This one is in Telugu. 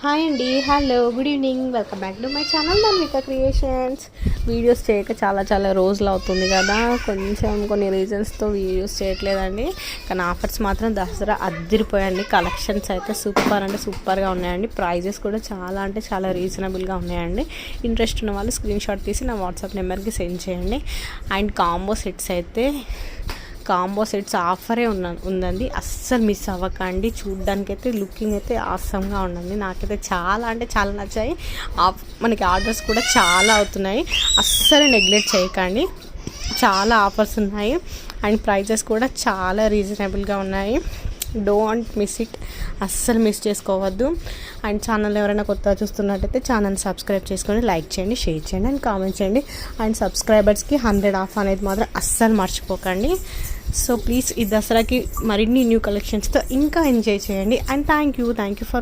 హాయ్ అండి, hello, good evening. Welcome back to my channel Dhanvika creations. Videos చేయక చాలా రోజులు అవుతుంది కదా, కొన్ని రీజన్స్తో వీడియోస్ చేయట్లేదండి. కానీ ఆఫర్స్ మాత్రం దసరా అద్దరిపోయండి. కలెక్షన్స్ అయితే సూపర్గా ఉన్నాయండి. ప్రైజెస్ కూడా చాలా రీజనబుల్గా ఉన్నాయండి. ఇంట్రెస్ట్ ఉన్న వాళ్ళు స్క్రీన్ షాట్ తీసి నా వాట్సాప్ నెంబర్కి సెండ్ చేయండి. అండ్ కాంబో సెట్స్ ఆఫరే ఉందండి. అస్సలు మిస్ అవ్వకండి. చూడ్డానికైతే లుకింగ్ అయితే ఆసమ్గా ఉందండి. నాకైతే చాలా నచ్చాయి. మనకి ఆర్డర్స్ కూడా చాలా అవుతున్నాయి. అస్సలు నెగ్లెక్ట్ చేయకండి. చాలా ఆఫర్స్ ఉన్నాయి అండ్ ప్రైజెస్ కూడా చాలా రీజనబుల్గా ఉన్నాయి. డోంట్ మిస్ ఇట్, అస్సలు మిస్ చేసుకోవద్దు. అండ్ ఛానల్ ఎవరైనా కొత్తగా చూస్తున్నట్టయితే ఛానల్ సబ్స్క్రైబ్ చేసుకొని లైక్ చేయండి, షేర్ చేయండి అండ్ కామెంట్ చేయండి. అండ్ సబ్స్క్రైబర్స్కి 100 ఆఫ్ అనేది మాత్రం అస్సలు మర్చిపోకండి. సో ప్లీజ్ ఈ దసరాకి మరిన్ని న్యూ కలెక్షన్స్తో ఇంకా ఎంజాయ్ చేయండి. And thank you for